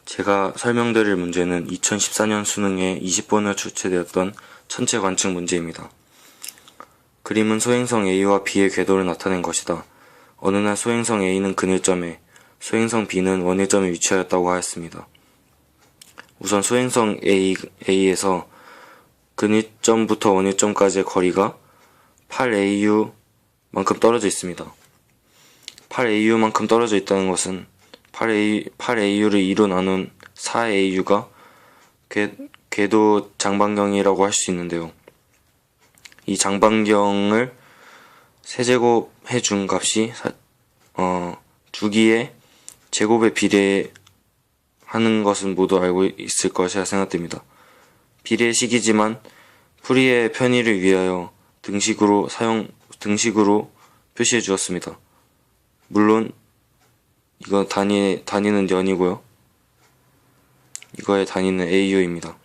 제가 설명드릴 문제는 2014년 수능에 20번을 출제되었던 천체 관측 문제입니다. 그림은 소행성 A와 B의 궤도를 나타낸 것이다. 어느 날 소행성 A는 근일점에, 소행성 B는 원일점에 위치하였다고 하였습니다. 우선 소행성 A에서 근일점부터 원일점까지의 거리가 8AU만큼 떨어져 있습니다. 8AU만큼 떨어져 있다는 것은 8AU를 2로 나눈 4AU가 궤도 장반경이라고 할 수 있는데요. 이 장반경을 세제곱해 준 값이 주기의 제곱에 비례하는 것은 모두 알고 있을 것이라 생각됩니다. 비례식이지만 풀이의 편의를 위하여 등식으로 표시해 주었습니다. 물론 이거 단위는 년이고요. 이거의 단위는 AU입니다.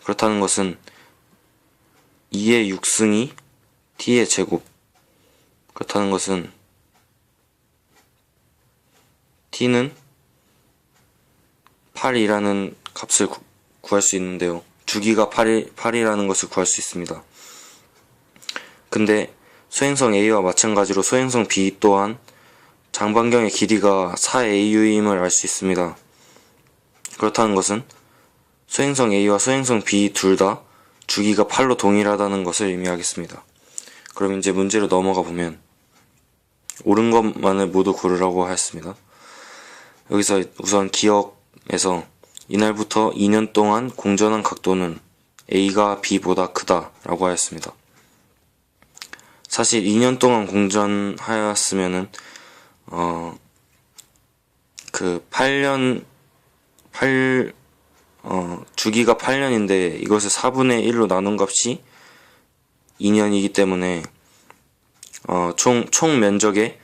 그렇다는 것은 2의 6승이 t의 제곱. 그렇다는 것은 t는 8이라는 값을 구할 수 있는데요. 주기가 8이라는 것을 구할 수 있습니다. 근데 소행성 A와 마찬가지로 소행성 B 또한 장반경의 길이가 4AU임을 알 수 있습니다. 그렇다는 것은 소행성 A와 소행성 B 둘 다 주기가 8로 동일하다는 것을 의미하겠습니다. 그럼 이제 문제로 넘어가 보면 옳은 것만을 모두 고르라고 하였습니다. 여기서 우선 기억에서 이날부터 2년 동안 공전한 각도는 A가 B보다 크다 라고 하였습니다. 사실 2년 동안 공전하였으면은 주기가 8년인데 이것을 4분의 1로 나눈 값이 2년이기 때문에 총 면적의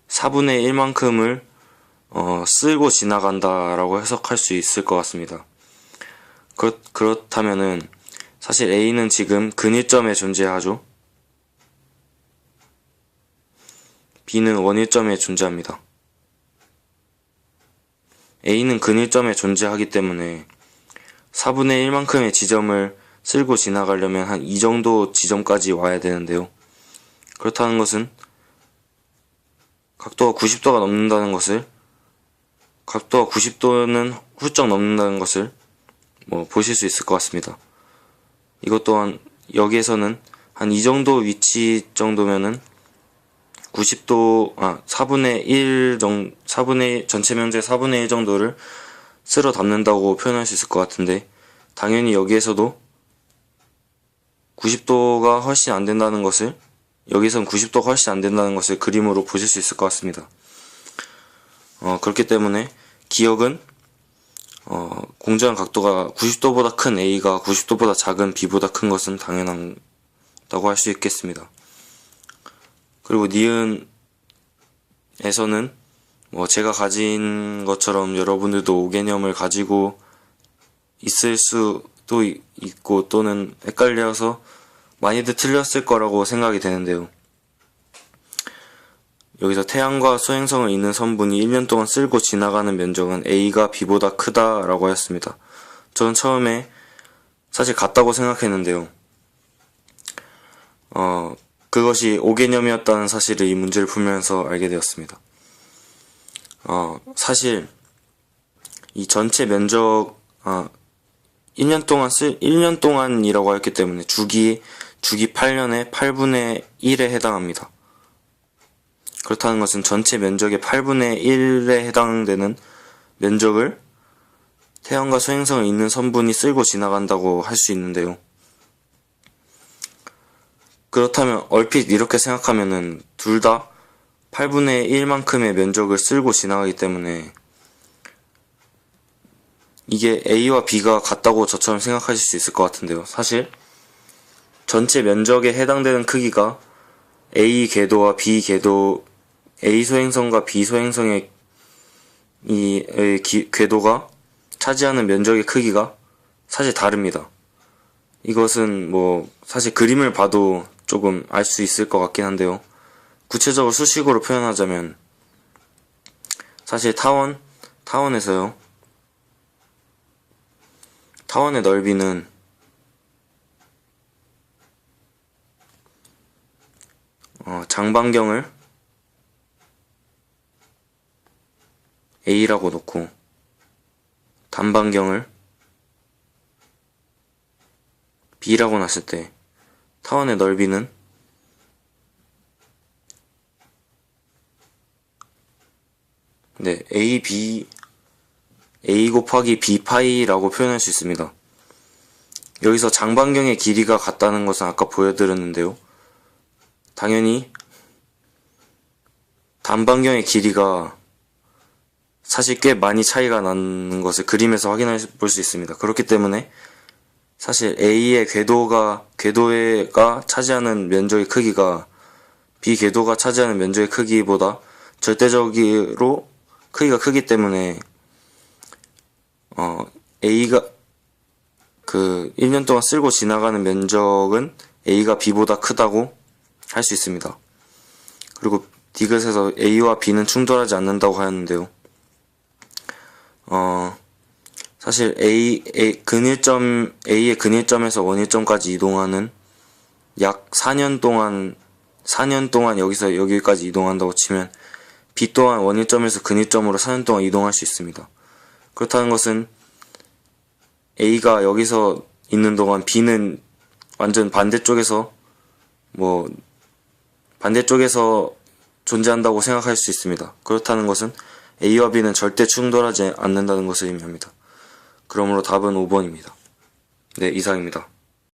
4분의 1만큼을 쓸고 지나간다라고 해석할 수 있을 것 같습니다. 그렇다면은 사실 A는 지금 근일점에 존재하죠. B는 원일점에 존재합니다. A는 근일점에 존재하기 때문에 4분의 1만큼의 지점을 쓸고 지나가려면 한 이 정도 지점까지 와야 되는데요. 그렇다는 것은 각도가 90도가 넘는다는 것을 각도가 90도는 훌쩍 넘는다는 것을 보실 수 있을 것 같습니다. 이것 또한 여기에서는 한 이 정도 위치 정도면은 전체 면적의 4분의 1 정도를 쓸어 담는다고 표현할 수 있을 것 같은데, 당연히 여기에서도 90도가 훨씬 안 된다는 것을, 여기선 90도가 훨씬 안 된다는 것을 그림으로 보실 수 있을 것 같습니다. 그렇기 때문에 기억은 공전한 각도가 90도보다 큰 A가 90도보다 작은 B보다 큰 것은 당연하다고 할 수 있겠습니다. 그리고 니은에서는 제가 가진 것처럼 여러분들도 오개념을 가지고 있을 수도 있고 또는 헷갈려서 많이들 틀렸을 거라고 생각이 되는데요. 여기서 태양과 소행성을 잇는 선분이 1년 동안 쓸고 지나가는 면적은 A가 B보다 크다라고 하였습니다. 저는 처음에 사실 같다고 생각했는데요. 그것이 오개념이었다는 사실을 이 문제를 풀면서 알게 되었습니다. 사실 이 전체 면적 1년 동안이라고 했기 때문에 주기 8년에 8분의 1에 해당합니다. 그렇다는 것은 전체 면적의 8분의 1에 해당되는 면적을 태양과 소행성을 잇는 선분이 쓸고 지나간다고 할 수 있는데요. 그렇다면 얼핏 이렇게 생각하면은 둘 다 8분의 1만큼의 면적을 쓸고 지나가기 때문에 이게 A와 B가 같다고 저처럼 생각하실 수 있을 것 같은데요. 사실 전체 면적에 해당되는 크기가 A 궤도와 B 궤도, A 소행성과 B 소행성의 궤도가 차지하는 면적의 크기가 사실 다릅니다. 이것은 사실 그림을 봐도 조금 알 수 있을 것 같긴 한데요. 구체적으로 수식으로 표현하자면 사실 타원에서요, 타원의 넓이는 장반경을 A라고 놓고 단반경을 B라고 놨을 때 타원의 넓이는 A 곱하기 B 파이라고 표현할 수 있습니다. 여기서 장반경의 길이가 같다는 것은 아까 보여드렸는데요. 당연히 단반경의 길이가 사실 꽤 많이 차이가 나는 것을 그림에서 확인해 볼 수 있습니다. 그렇기 때문에 사실 A의 궤도가 차지하는 면적의 크기가 B 궤도가 차지하는 면적의 크기보다 절대적으로 크기가 크기 때문에 A가 1년 동안 쓸고 지나가는 면적은 A가 B보다 크다고 할 수 있습니다. 그리고 디귿에서 A와 B는 충돌하지 않는다고 하였는데요. 사실 A의 근일점에서 원일점까지 이동하는 약 4년 동안 여기서 여기까지 이동한다고 치면 B 또한 원일점에서 근일점으로 4년 동안 이동할 수 있습니다. 그렇다는 것은 A가 여기서 있는 동안 B는 완전 반대쪽에서 존재한다고 생각할 수 있습니다. 그렇다는 것은 A와 B는 절대 충돌하지 않는다는 것을 의미합니다. 그러므로 답은 5번입니다. 네, 이상입니다.